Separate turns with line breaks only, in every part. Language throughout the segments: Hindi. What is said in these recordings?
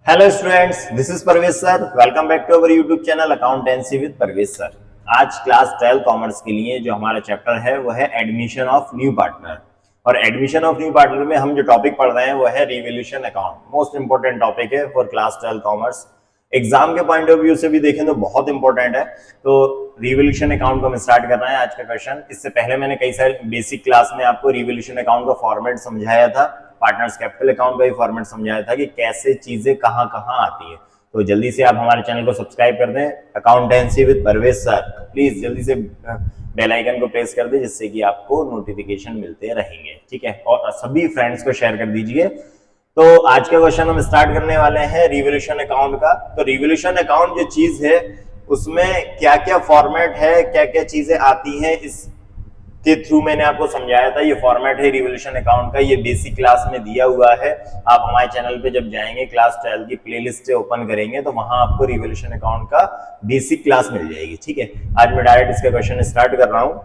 Hello students, this is Parvez sir. Welcome back to our YouTube channel accountancy with Parvez sir. आज क्लास 12 कॉमर्स के लिए जो हमारा चैप्टर है वो है एडमिशन ऑफ न्यू पार्टनर। और एडमिशन ऑफ न्यू पार्टनर में हम जो टॉपिक पढ़ रहे हैं वो है revaluation account. Most important topic है फॉर क्लास 12 कॉमर्स। एग्जाम के पॉइंट ऑफ व्यू से भी देखें तो बहुत इंपॉर्टेंट है। तो रिवोल्यूशन अकाउंट को हम स्टार्ट कर रहे हैं आज का क्वेश्चन। इससे पहले मैंने कई सारे बेसिक क्लास में आपको रिवोल्यूशन अकाउंट का फॉर्मेट समझाया था, पार्टनर्स कैपिटल अकाउंट का भी फॉर्मेट समझाया था कि कैसे चीजें कहां कहां आती है। तो जल्दी से आप हमारे चैनल को सब्सक्राइब कर दें, accountancy with Parvez sir. Please जल्दी से बेल आइकन को प्रेस कर दें जिससे कि आपको नोटिफिकेशन मिलते रहेंगे, ठीक है। और सभी फ्रेंड्स को शेयर कर दीजिए। तो आज का क्वेश्चन हम स्टार्ट करने वाले हैं रिवोल्यूशन अकाउंट का। तो रिवोल्यूशन अकाउंट जो चीज है उसमें क्या क्या फॉर्मेट है, क्या क्या चीजें आती हैं, इस के थ्रू मैंने आपको समझाया था। ये फॉर्मेट है रिवोल्यूशन अकाउंट का, ये बेसिक क्लास में दिया हुआ है। आप हमारे चैनल पे जब जाएंगे क्लास 12 की प्लेलिस्ट ओपन करेंगे तो वहां आपको रिवोल्यूशन अकाउंट का बेसिक क्लास मिल जाएगी, ठीक है। आज मैं डायरेक्ट इसका क्वेश्चन स्टार्ट कर रहा हूँ,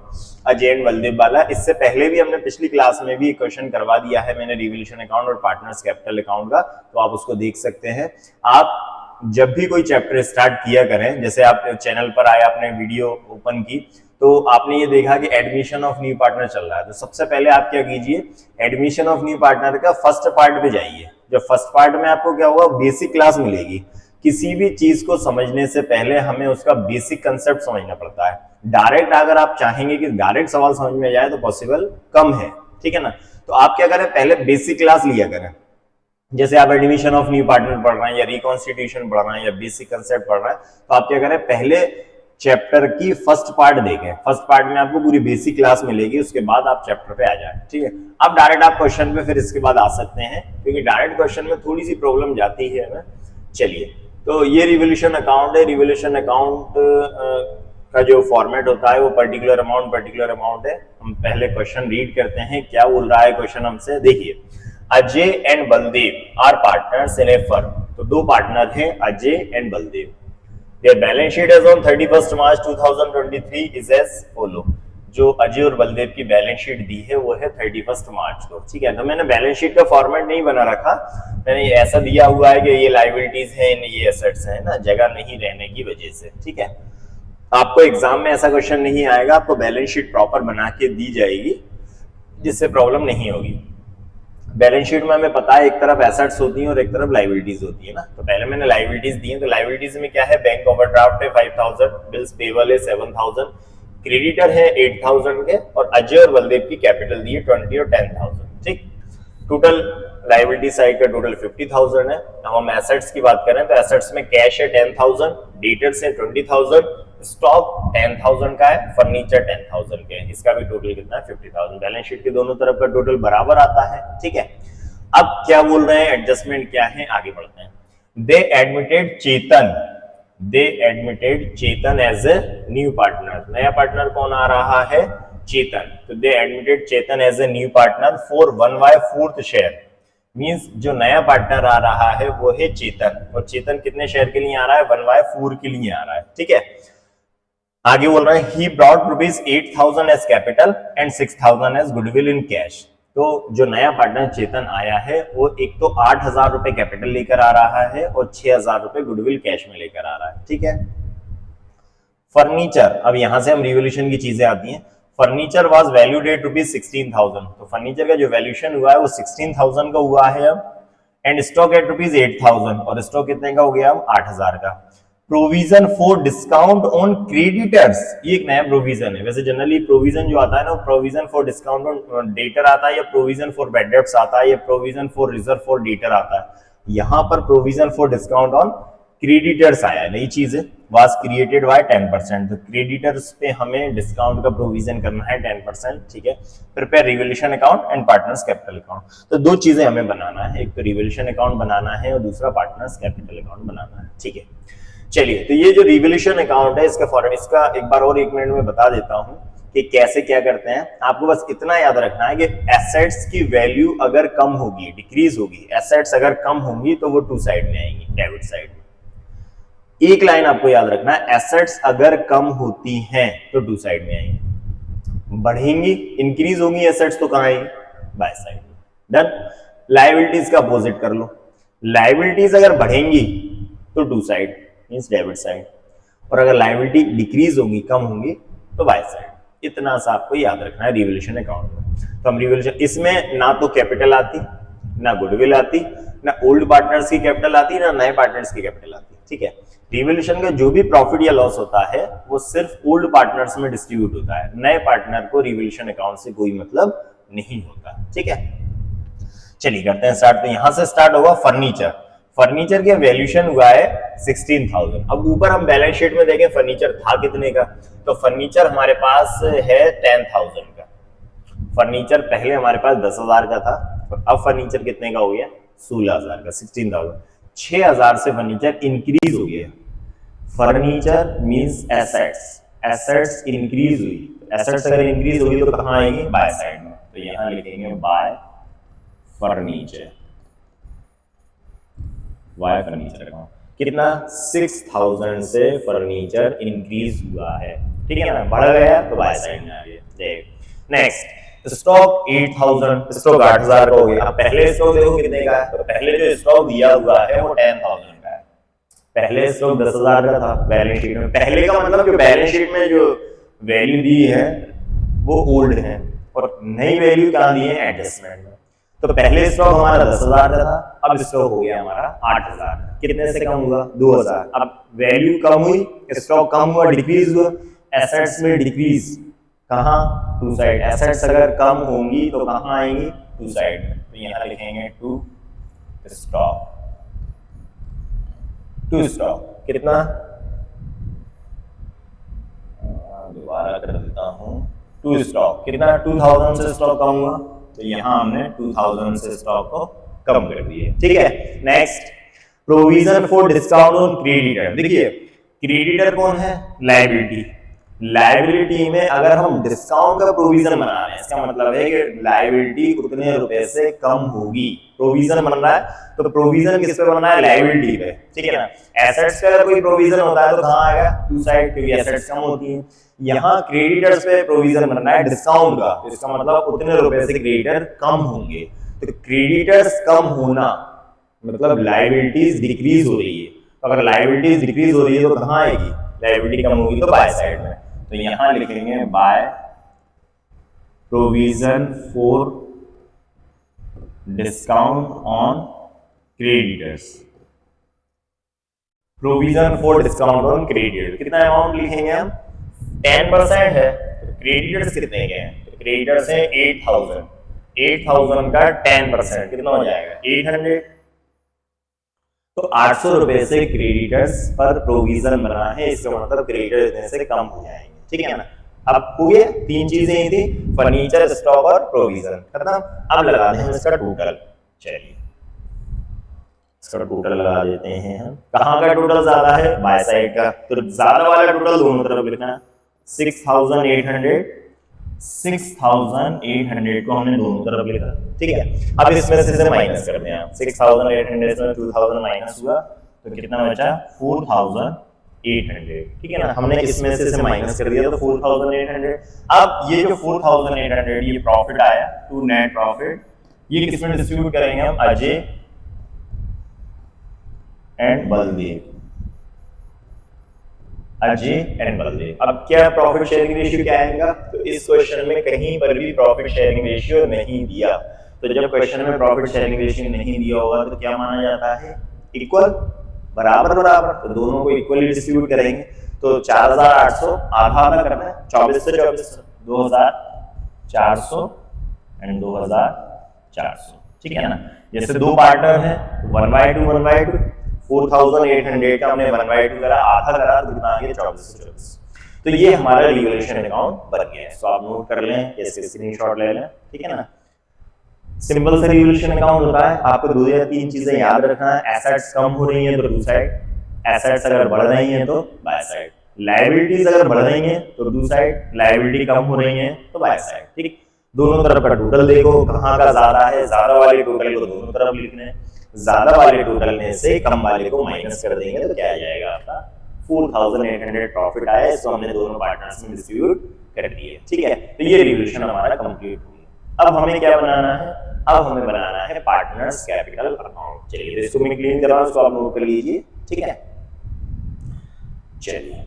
अजय एंड बलदेव वाला। इससे पहले भी हमने पिछली क्लास में भी क्वेश्चन करवा दिया है मैंने रिवोल्यूशन अकाउंट और पार्टनर्स कैपिटल अकाउंट का, तो आप उसको देख सकते हैं। आप जब भी कोई चैप्टर स्टार्ट किया करें, जैसे आप चैनल पर आए, आपने वीडियो ओपन की तो आपने ये देखा कि एडमिशन ऑफ न्यू पार्टनर चल रहा है, तो सबसे पहले आप क्या कीजिए, एडमिशन ऑफ न्यू पार्टनर का फर्स्ट पार्ट पे जाइए। जो फर्स्ट पार्ट में आपको क्या होगा, बेसिक क्लास मिलेगी। किसी भी चीज को समझने से पहले हमें उसका बेसिक कंसेप्ट समझना पड़ता है। डायरेक्ट अगर आप चाहेंगे कि डायरेक्ट सवाल समझ में जाए तो पॉसिबल कम है, ठीक है ना। तो आप क्या करें, पहले बेसिक क्लास लिया करें। जैसे आप एडमिशन ऑफ न्यू पार्टनर पढ़ रहे हैं या रिकॉन्स्टिट्यूशन पढ़ रहे हैं या बेसिक कंसेप्ट पढ़ रहे हैं, तो आप क्या करें, पहले चैप्टर की फर्स्ट पार्ट देखें। फर्स्ट पार्ट में आपको पूरी बेसिक क्लास मिलेगी, उसके बाद आप चैप्टर पे आ जाए, ठीक है। अब डायरेक्ट आप क्वेश्चन पे फिर इसके बाद आ सकते हैं, क्योंकि डायरेक्ट क्वेश्चन में थोड़ी सी प्रॉब्लम जाती है ना। चलिए, तो ये रिवोल्यूशन अकाउंट है। रिवोल्यूशन अकाउंट का जो फॉर्मेट होता है वो पर्टिकुलर अमाउंट है। हम पहले क्वेश्चन रीड करते हैं, क्या बोल रहा है क्वेश्चन हमसे। देखिए, Ajay and Baldev are partners in a firm. तो दो पार्टनर हैं, Ajay and Baldev. Their balance sheet as on 31st March 2023 is as follow। जो अजय और बलदेव की बैलेंस शीट दी है वो है 31 मार्च को, ठीक है। तो मैंने बैलेंस शीट का फॉर्मेट नहीं बना रखा, मैंने ऐसा दिया हुआ है कि ये लायबिलिटीज है, ये एसेट्स है ना, जगह नहीं रहने की वजह से, ठीक है। आपको एग्जाम में ऐसा क्वेश्चन नहीं आएगा, आपको बैलेंस शीट प्रॉपर बना के दी जाएगी जिससे प्रॉब्लम नहीं होगी। बैलेंस शीट में हमें पता है एक तरफ एसेट्स होती हैं और एक तरफ लायबिलिटीज होती है ना। तो पहले मैंने लायबिलिटीज दी हैं, तो लायबिलिटीज में क्या है, बैंक ओवरड्राफ्ट है 5000, बिल्स पेबल है 7000, क्रेडिटर है 8000 के, और अजय और बलदेव की कैपिटल दी है 20 और 10000, ठीक। टोटल लायबिलिटी साइड का टोटल 50000 है। अब हम एसेट्स की बात करें तो एसेट्स में कैश है 10000, डेटर्स है 20000, स्टॉक 10000 का है, फर्नीचर 10000 के है। इसका भी टोटल कितना है, 50000। बैलेंस शीट के दोनों तरफ का टोटल बराबर आता है, ठीक है। अब क्या बोल रहे हैं, एडजस्टमेंट क्या है, आगे बढ़ते हैं। They admitted Chetan as a new partner. नया पार्टनर कौन आ रहा है, चेतन। तो they admitted Chetan as a new partner for 1/4 share. Means जो नया पार्टनर आ रहा है वो है चेतन, और चेतन कितने शेयर के लिए आ रहा है, 1/4 के लिए आ रहा है, ठीक है। आगे बोल रहे हैं, he brought rupees 8000 as capital and 6000 as goodwill in cash. तो जो नया पार्टनर चेतन आया है वो एक तो 8000 रुपए कैपिटल लेकर आ रहा है और 6000 रुपए गुडविल कैश में लेकर आ रहा है, ठीक है। फर्नीचर, अब यहां से हम रिवोल्यूशन की चीजें आती हैं। Furniture was valued at rupees 16000। तो फर्नीचर का जो वैल्यूएशन हुआ है वो 16000 का हुआ है अब। एंड स्टॉक एट रुपीज 8000, और स्टॉक कितने का हो गया, 8000 का। Provision for discount on creditors, ये एक नया प्रोविजन है। वैसे जनरली प्रोविजन जो आता है ना, provision for discount on debtor आता है, या प्रोविजन फॉर बैड डेब्ट्स आता है, या provision for reserve for debtor आता है। यहां पर provision for discount on creditors आया, नई चीज है। Was created by 10%। तो क्रेडिटर्स पे हमें डिस्काउंट का प्रोविजन करना है 10%, ठीक है। Prepare revolution account and partners capital account. तो दो चीजें हमें बनाना है, एक तो रिवोल्यूशन अकाउंट बनाना है और दूसरा पार्टनर्स कैपिटल अकाउंट बनाना है, ठीक है। चलिए, तो ये जो रिवोल्यूशन अकाउंट है इसका फॉर्मेट, इसका एक बार और 1 मिनट में बता देता हूं कि कैसे क्या करते हैं। आपको बस इतना याद रखना है कि एसेट्स की वैल्यू अगर कम होगी, डिक्रीज होगी, एसेट्स अगर कम होंगी तो वो टू साइड में आएंगी, डेबिट साइड में। एक लाइन आपको याद रखना है, एसेट्स अगर कम होती हैं तो टू साइड में आएंगी, बढ़ेंगी, इंक्रीज होंगी एसेट्स तो कहां आएंगी, बाय साइड में। डन। लायबिलिटीज का अपोजिट कर लो। लायबिलिटीज अगर बढ़ेंगी तो to side means debit side, और अगर लायबिलिटी डिक्रीज होगी, कम होंगी, तो बाय साइड। इतना सा आपको याद रखना है रिवोल्यूशन अकाउंट में। तो हम रिवोल्यूशन, इसमें ना तो कैपिटल आती, ना गुडविल आती, ना ओल्ड पार्टनर्स की कैपिटल आती, ना नए पार्टनर्स की कैपिटल आती। ठीक है, रिवोल्यूशन का जो भी प्रॉफिट या लॉस होता है वो सिर्फ ओल्ड पार्टनर्स में डिस्ट्रीब्यूट होता है, नए पार्टनर को रिवोल्यूशन अकाउंट से कोई मतलब नहीं होता। ठीक है, चलिए करते हैं स्टार्ट। तो यहां से स्टार्ट होगा फर्नीचर। फर्नीचर के वैल्यूएशन हुआ है 16,000। अब ऊपर हम बैलेंस शीट में देखें फर्नीचर था कितने का, तो फर्नीचर हमारे पास है 10,000 का। फर्नीचर पहले हमारे पास 10,000 का था, तो अब फर्नीचर कितने का हो गया, 16,000 का, 16,000। 6,000 से फर्नीचर इंक्रीज हो गया। Furniture means assets, assets increase हुई। एसेट्स अगर इंक्रीज होगी तो कहां आएगी, बाय साइड में। तो यहां लिखेंगे by furniture, by furniture account. कितना, 6,000 से फर्नीचर इंक्रीज हुआ है। ठीक है ना, बढ़ गया तो बाय साइड में आ गया। देख नेक्स्ट, स्टॉक 8,000, स्टॉक 8,000 का हो गया। अब पहले स्टॉक देखो कितने का है, तो पहले जो स्टॉक दिया हुआ है वो 10,000 का है। पहले स्टॉक 10,000 का था बैलेंस शीट में। पहले का मतलब जो बैलेंस शीट में जो वैल्यू दी है वो ओल्ड है, और नई वैल्यू क्या दी है, एडजस्टमेंट में। तो पहले स्टॉक हमारा 10,000 का था, अब स्टॉक हो गया हमारा 8,000। कितने से कम हुआ, 2,000। अब वैल्यू कम हुई, स्टॉक कम हुआ, डिक्रीज हुआ। एसेट्स में डिक्रीज कहां, टू साइड। एसेट्स अगर कम होंगी तो कहां आएंगी, टू साइड। तो यहां लिखेंगे टू स्टॉक, टू स्टॉक। कितना, दोबारा कर देता हूं, टू स्टॉक। कितना, 2,000 से स्टॉक कम हुआ, तो यहां हमने 2,000 से स्टॉक को कम कर दिए। ठीक है, next, provision for discount on creditor. देखिए क्रेडिटर कौन है, लायबिलिटी। लायबिलिटी में अगर हम डिस्काउंट का प्रोविजन बना रहे हैं, इसका मतलब है कि लायबिलिटी उतने रुपए से कम होगी। प्रोविजन बन रहा है तो प्रोविजन किस पे बनना है, लायबिलिटी पे। ठीक है ना, एसेट्स का अगर कोई प्रोविजन होता है तो कहां आएगा, टू साइड, क्योंकि एसेट्स कम होती है। यहाँ क्रेडिटर्स पे प्रोविजन बनना है डिस्काउंट का, तो इसका मतलब उतने रुपए से क्रेडिटर कम होंगे। तो क्रेडिटर्स कम होना मतलब लायबिलिटीज डिक्रीज हो रही है। तो अगर लायबिलिटीज डिक्रीज हो रही है तो कहां आएगी, लायबिलिटी कम होगी, तो बाय साइड में। तो यहां लिखेंगे by provision for discount on creditors, provision for discount on creditors. कितना अमाउंट लिखेंगे हम, 10% है। तो क्रेडिटर्स कितने के हैं, तो क्रेडिटर्स है 8,000। 8,000 का 10% कितना हो जाएगा, 800। तो 800 रुपए से क्रेडिटर्स पर प्रोविजन बना है, इसका मतलब क्रेडिटर इतने से कम हो जाएंगे। ठीक है ना, अब हो गया, तीन चीजें ही थी, फर्नीचर, स्टॉक और प्रोविजन खत्म। अब लगा दें हम इसका टोटल। चलिए इसका टोटल लगा देते हैं हम। कहां का टोटल ज्यादा है, बाय साइड का, तो ज्यादा वाला टोटल दोनों तरफ लिखना है। 6,800, 6,800 को हमने दोनों तरफ लिखा। ठीक है, अब इसमें से माइनस करते हैं। 6,800 में 2,000 माइनस हुआ तो कितना बचा, 4,800। ठीक है ना, हमने इसमें से माइनस कर दिया तो 4,800। अब ये जो 4,800 ये प्रॉफिट आया, टू नेट प्रॉफिट, ये किसमें डिस्ट्रीब्यूट करेंगे हम, अजय एंड बलदेव, अजय एंड बलदेव। अब क्या प्रॉफिट शेयरिंग रेशियो क्या आएगा, तो इस क्वेश्चन में कहीं पर भी प्रॉफिट शेयरिंग रेशियो नहीं दिया। तो जब क्वेश्चन में प्रॉफिट शेयरिंग रेशियो नहीं दिया होगा तो क्या माना जाता है, इक्वल, बराबर बराबर। तो दोनों को इक्वली डिस्ट्रीब्यूट करेंगे। तो 4,800 आधा आधा करना है, 24 से 24, 2,400 एंड 2,400। ठीक है ना, जैसे दो पार्टनर हैं, 1/2 1/2, 4,800 का हमने 1/2 करा, आधा करा, तो कितना आ गया, 24 से 24। तो ये हमारा रिवोल्यूशन अकाउंट बन गया है। तो आप नोट कर लें, जैसे स्क्रीनशॉट ले लें। ठीक है ना, सिंपल सा रिवोल्यूशन अकाउंट होता है। आपको 2 या 3 चीजें याद रखना है, एसेट्स कम हो रही हैं तो टू साइड, एसेट्स अगर बढ़ रही हैं तो बाय साइड, लायबिलिटीज अगर बढ़ रही हैं तो टू साइड, लायबिलिटी कम हो रही हैं तो बाय साइड। ठीक, दोनों तरफ का टोटल देखो कहां का ज्यादा है, ज्यादा वाले टोटल को दोनों तरफ लिखना है, ज्यादा वाले टोटल में से कम वाले को माइनस कर देंगे तो क्या आ जाएगा आपका, 4,800 प्रॉफिट आया। इसको हमने दोनों पार्टनर्स में डिस्ट्रीब्यूट कर दिए। ठीक है, तो ये रिवोल्यूशन हमारा कंप्लीट हो गया। अब हमें क्या बनाना है, अब हमें बनाना है पार्टनर्स कैपिटल अकाउंट। चलिए इसको मैं क्लीन कर रहा हूं, इसको आप नोट कर लीजिए, ठीक है। चलिए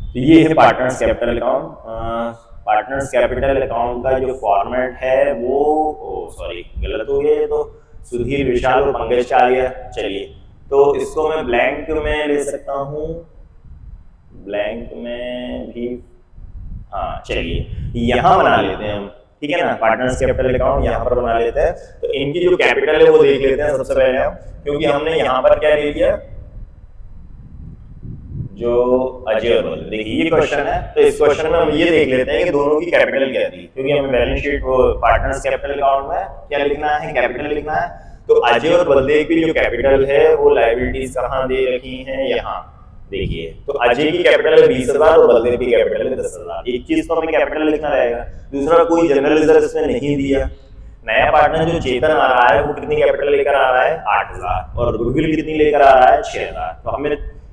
तो ये है partners capital account. Partners capital account का जो फॉर्मेट है वो सॉरी गलत हो गया, तो सुधीर, विशाल और पंकज का आ गया। चलिए तो इसको मैं ब्लैंक में ले सकता हूँ, ब्लैंक में भी, हाँ चलिए यहाँ बना लेते हैं हम, ठीक है ना। पार्टनर्स कैपिटल अकाउंट यहाँ पर बना लेते हैं। तो इनकी जो कैपिटल है वो देख लेते हैं सबसे पहले हम, क्योंकि हमने यहाँ पर क्या ले लिया, जो अजय और बलदेव। देखिए ये क्वेश्चन है, तो इस क्वेश्चन में हम ये देख लेते हैं कि दोनों की कैपिटल क्या थी, क्योंकि हमें बैलेंस शीट वो पार्टनर्स कैपिटल अकाउंट में क्या लिखना है, कैपिटल लिखना है। तो अजय और बलदेव की जो कैपिटल है वो लायबिलिटीज कहाँ दे रखी हैं, यहाँ देखिए। तो अजय की कैपिटल है 20,000 और बलदेव की कैपिटल है 10,000। एक चीज तो हमें कैपिटल लिखना रहेगा। दूसरा, कोई जनरल रिजर्व इसमें नहीं दिया। नया पार्टनर जो चेतन आ रहा है वो कितनी कैपिटल लेकर आ रहा है, 8,000, और गुडविल कितनी लेकर आ रहा है, 6,000। तो हमें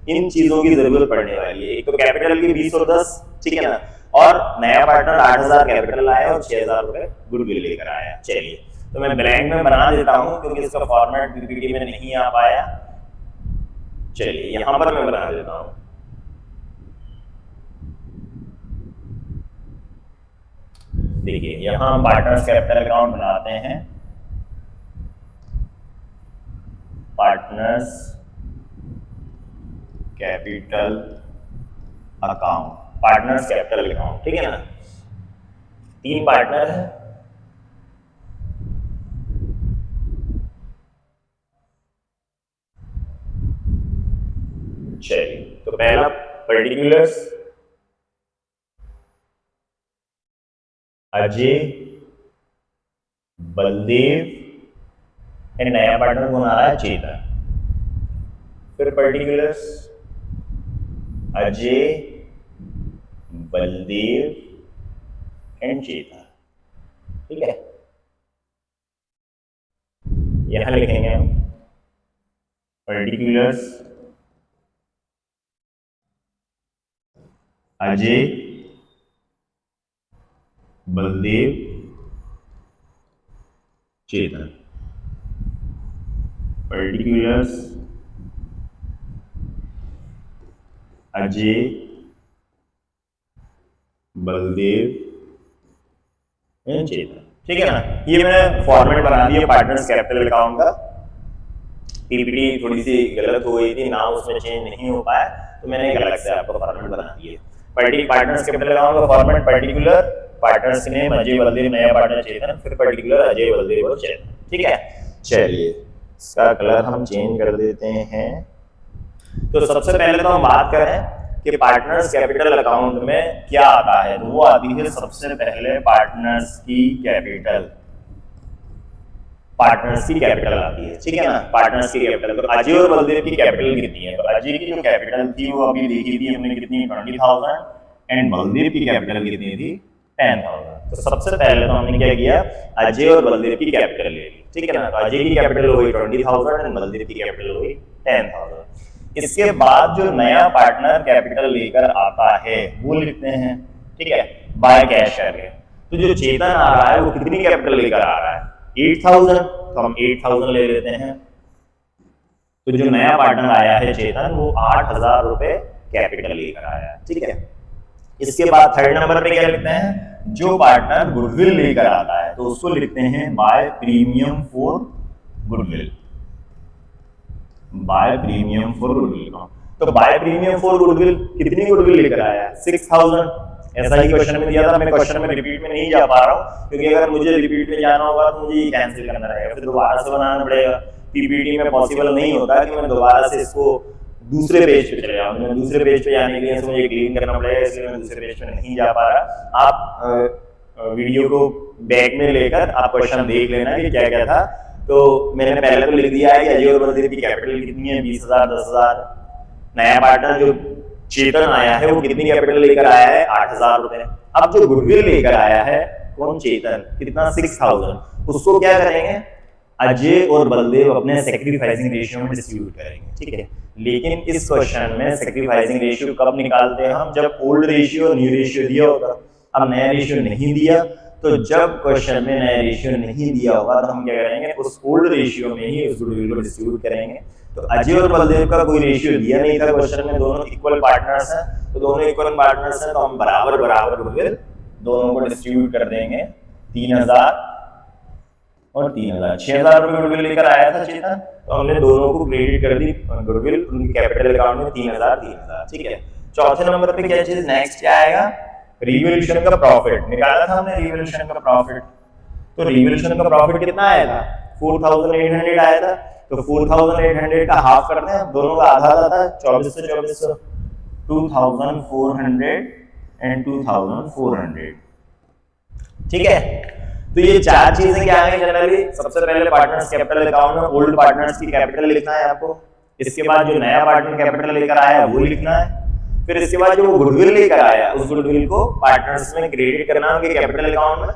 इन चीजों की जरूरत पड़ने वाली है। एक तो कैपिटल की 20 और 10, ठीक है ना, और नया पार्टनर 8,000 कैपिटल आया और 6,000 रुपए गुडविल लेकर आया। चलिए तो मैं ब्लैंक में बना देता हूं, क्योंकि इसका फॉर्मेट पीपीटी में नहीं आ पाया। चलिए यहां पर मैं बना देता हूं। देखिए यहां हम पार्टनर्स कैपिटल अकाउंट बनाते हैं, partners capital account, partners capital account, ठीक है ना। 3 पार्टनर है, चलिए तो पहला पर्टिकुलर्स अजय, बलदेव एंड नया पार्टनर कौन आ रहा है, चेतन। फिर पर्टिकुलर्स अजय, बलदेव एंड चेतन, ठीक है। यहां लिखेंगे हम particulars Ajay, Baldev, Chetan. Particulars Ajay, Baldev and Chetan, ठीक है ना। ये मैंने फॉर्मेट बना दिया पार्टनर्स कैपिटल अकाउंट का। पीपीटी थोड़ी सी गलत हो गई थी, नाम उसमें चेंज नहीं हो पाया, तो मैंने एक अलग से आपको फॉर्मेट बना दिया। पार्टनर्स कैपिटल अकाउंट का format particular, partners name Ajay, Baldev, नया पार्टनर चेतन, फिर पर्टिकुलर अजय, बलदेव और चेतन, ठीक है। चलिए इसका कलर हम चेंज कर देते हैं। तो सबसे पहले तो हम बात करें कि पार्टनर्स कैपिटल अकाउंट में क्या आता है, तो वो आती है सबसे पहले पार्टनर्स की कैपिटल, पार्टनर्स की कैपिटल आती है, ठीक है ना। पार्टनर्स की कैपिटल, तो अजय और बलदेव की कैपिटल कितनी है, तो अजय की जो कैपिटल थी वो अभी देखी थी हमने कितनी, 20,000, एंड बलदेव की कैपिटल कितनी थी, 10,000। तो सबसे पहले तो हमने क्या किया, अजय और बलदेव की कैपिटल ले ली, ठीक है ना। तो अजय की कैपिटल हो गई 20,000 एंड बलदेव की कैपिटल हो गई 10,000। इसके बाद जो नया पार्टनर कैपिटल लेकर आता है वो लिखते हैं, ठीक है, बाय कैश करके। तो जो चेतन आ रहा है वो कितनी कैपिटल लेकर आ रहा है, 8,000, तो हम 8,000 ले लेते हैं। तो जो नया पार्टनर आया है चेतन, वो 8,000 रुपए कैपिटल लेकर आया, ठीक है। इसके बाद थर्ड नंबर पे क्या लिखते हैं, जो पार्टनर गुडविल लेकर आता है तो उसको लिखते हैं by premium for goodwill, by premium for goodwill. तो बाय प्रीमियम फॉर गुडविल कितनी गुडविल लेकर आया, 6,000। ऐसा ही क्वेश्चन में दिया था, मैं क्वेश्चन में रिपीट में नहीं जा पा रहा हूँ, क्योंकि अगर मुझे रिपीट में जाना होगा तो मुझे ये कैंसिल करना रहेगा, फिर दोबारा से बनाना पड़ेगा। पीपीटी में पॉसिबल नहीं होता कि मैं दोबारा से इसको दूसरे पेज पे चले जाऊँ। मैं दूसरे पेज पे जाने के लिए मुझे क्लीन करना पड़ेगा, इसलिए मैं दूसरे पेज पे नहीं जा पा रहा। आप वीडियो को बैक में लेकर आप क्वेश्चन देख लेना कि क्या क्या था। तो मैंने पहले तो लिख दिया है कि अजय और बलदेव की कैपिटल कितनी है, 20,000, 10,000। नया पार्टनर जो चेतन आया है वो कितनी कैपिटल लेकर आया है, 8,000 रुपए। अब जो गुडविल लेकर आया है कौन, चेतन, कितना, 6,000। उसको क्या करेंगे, अजय और बलदेव अपने सेक्रीफाइसिंग रेशियो में डिस्ट्रीब्यूट करेंगे, ठीक है। लेकिन इस क्वेश्चन में सेक्रीफाइसिंग रेशियो कब निकालते हैं हम, जब ओल्ड रेशियो न्यू रेशियो दिया होता। अब नया रेशियो नहीं दिया तो जब क्वेश्चन में नया रेशियो नहीं दिया होगा तो हम क्या करेंगे, उस ओल्ड रेशियो में ही उस गुडविल को डिस्ट्रीब्यूट करेंगे। तो अजय और बलदेव का कोई रेशियो दिया नहीं था क्वेश्चन में, दोनों इक्वल पार्टनर्स हैं, तो दोनों इक्वल पार्टनर्स हैं तो हम बराबर बराबर गुडविल दोनों को डिस्ट्रीब्यूट कर देंगे। 3000 और 3000, 6000 रुपए गुडविल लेकर आया था चेतन, तो हमने दोनों को क्रेडिट कर दी गुडविल उनकी कैपिटल अकाउंट में 3000। ठीक है, चौथे नंबर पे क्या चीज नेक्स्ट क्या आएगा, रिवॉल्यूशन का प्रॉफिट निकाला था हमने, रिवॉल्यूशन का प्रॉफिट। तो रिवॉल्यूशन का प्रॉफिट कितना आया था, 4800 आया था। तो 4800 का हाफ करते हैं, दोनों का आधा आधा था, 2400 2400 एंड 2400। ठीक है, तो ये चार चीजें क्या है जनरली, सबसे पहले पार्टनर्स कैपिटल अकाउंट में ओल्ड पार्टनर्स की कैपिटल लिखना है आपको, इसके बाद जो नया पार्टनर कैपिटल लेकर आया वो लिखना है, फिर इसके बाद जो गुडविल लेकर आया उस गुडविल को पार्टनर्स में क्रेडिट करना है उनके कैपिटल अकाउंट में,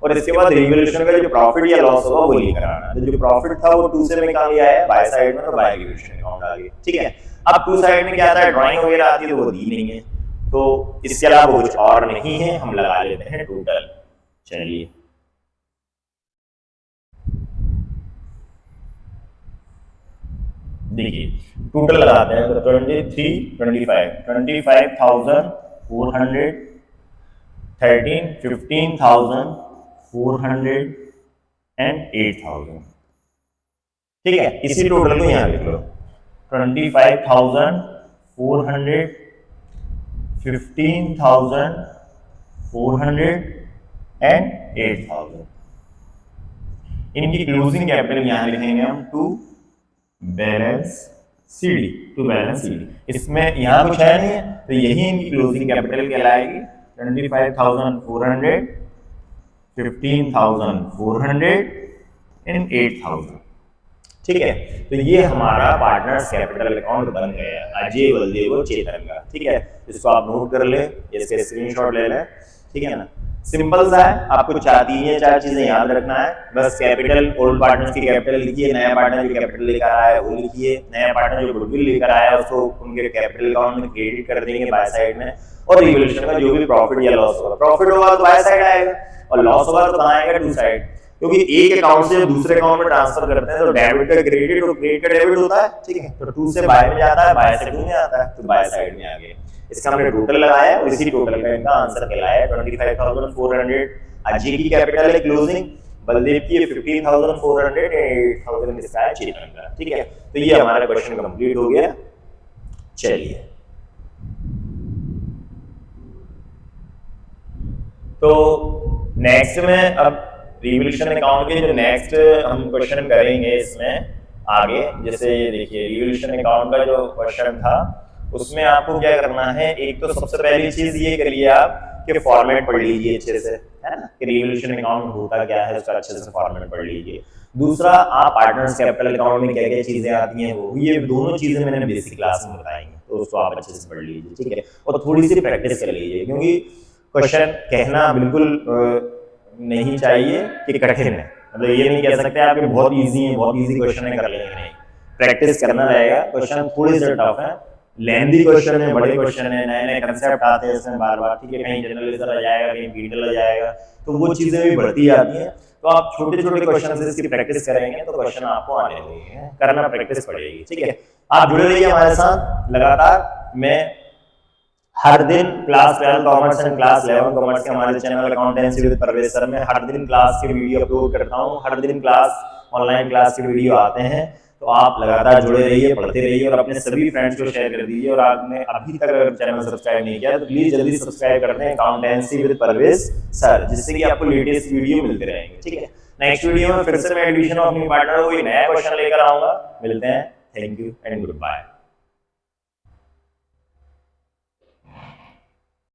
और इसके बाद रिवॉल्यूशन का जो प्रॉफिट या लॉस होगा वो लेकर आना। तो जो प्रॉफिट था वो 2 से में कहां गया है, बाय साइड में, तो बाय रिवॉल्यूशन अकाउंट आ गया। ठीक है, अब 2 साइड में क्या आता है, ड्राइंग वगैरह आती है तो वो दी नहीं है, तो इसके अलावा कुछ और नहीं है, हम लगा लेते हैं टोटल। चलिए देखिए टोटल लगाते हैं, तो 25,400, 13, 15,400 एंड 8,000। ठीक है, इसी टोटल को यहाँ लिख लो, 25,400, 15,400 एंड 8,000। इनकी क्लोजिंग कैपिटल यहाँ लिखेंगे हम to balance c d, to balance c d. इसमें यहाँ कुछ है नहीं है, तो यही इनकी क्लोजिंग कैपिटल कहलाएगी, 25,400, 15,400 एंड 8,000। ठीक है, तो ये हमारा पार्टनर्स कैपिटल अकाउंट बन गया अजय, बलदेव और चेतन का। ठीक है, इसको आप नोट कर ले, इसके स्क्रीनशॉट ले लें। ठीक है ना, सिंपल सा है, आपको चार चीजें याद रखना है बस। कैपिटल, ओल्ड पार्टनर्स की कैपिटल लिखिए, नया पार्टनर जो कैपिटल लेकर आया है वो लिखिए, नया पार्टनर जो गुडविल लेकर आया है उसको उनके कैपिटल अकाउंट में क्रेडिट कर देंगे बाय साइड में, और रिवॉल्यूशन का जो भी प्रॉफिट या लॉस होगा, प्रॉफिट होगा तो बाय साइड आएगा और लॉस होगा तो कहां आएगा, टू साइड। क्योंकि एक अकाउंट से दूसरे अकाउंट में ट्रांसफर करते हैं तो डेबिट का क्रेडिट और क्रेडिट का डेबिट होता है। ठीक है, तो 2 से बाय में जाता है, बाय से 2 में आता है, तो बाय साइड में आ गया। इसका हमने टोटल लगाया और इसी टोटल का इनका आंसर कहलाया 25,400 अजय की कैपिटल है क्लोजिंग, बलदेव की 15,400, 8,000 इसका है चेतन का। ठीक है, तो ये हमारा क्वेश्चन कंप्लीट हो गया। चलिए तो नेक्स्ट में अब रिवॉल्यूशन अकाउंट के जो नेक्स्ट हम क्वेश्चन करेंगे इसमें आगे, जैसे ये देखिए रिवॉल्यूशन अकाउंट का जो क्वेश्चन था उसमें आपको क्या करना है, एक तो सबसे पहली चीज ये करिए आप कि फॉर्मेट पढ़ लीजिए अच्छे से, है ना, कि रिवॉल्यूशन अकाउंट होता क्या है उसका अच्छे से फॉर्मेट पढ़ लीजिए। दूसरा, आप पार्टनर्स कैपिटल अकाउंट में क्या क्या चीजें आती हैं वो, ये दोनों चीजें मैंने बेसिक क्लास में बताई हैं, तो उसको आप अच्छे से पढ़ लीजिए। ठीक है, और थोड़ी सी प्रैक्टिस कर लीजिए, क्योंकि क्वेश्चन कहना बिल्कुल नहीं चाहिए कि कठिन है, मतलब ये नहीं कह सकते आप बहुत इजी है, बहुत इजी क्वेश्चन है कर लेंगे, नहीं, प्रैक्टिस करना रहेगा। क्वेश्चन थोड़े से टफ है, लेंथी क्वेश्चन है, बड़े क्वेश्चन है, नए नए कंसेप्ट आते हैं इसमें बार बार। ठीक है, कहीं जनरलिज्म आ जाएगा, कहीं डिटेल आ जाएगा, तो वो चीजें भी बढ़ती जाती हैं। तो आप छोटे छोटे क्वेश्चन से इसकी प्रैक्टिस करेंगे तो क्वेश्चन आपको आने लगेंगे, करना प्रैक्टिस पड़ेगी। ठीक है, आप जुड़े रहिए हमारे साथ लगातार। मैं हर दिन class 12 commerce and class 11 commerce के हमारे channel accountancy with Parvez sir में हर दिन क्लास की वीडियो अपलोड करता हूँ, हर दिन क्लास ऑनलाइन क्लास की वीडियो आते हैं, तो आप लगातार जुड़े रहिए, पढ़ते रहिए और अपने सभी फ्रेंड्स को शेयर कर दीजिए। और आपने अभी तक अगर चैनल सब्सक्राइब नहीं किया तो प्लीज जल्दी सब्सक्राइब कर दें अकाउंटेंसी विद परवेज सर, जिससे कि आपको लेटेस्ट वीडियो मिलते रहेंगे। ठीक है, नेक्स्ट वीडियो में फिर से मैं एडमिशन ऑफ न्यू पार्टनर कोई नया क्वेश्चन लेकर आऊंगा। मिलते हैं, thank you and good bye.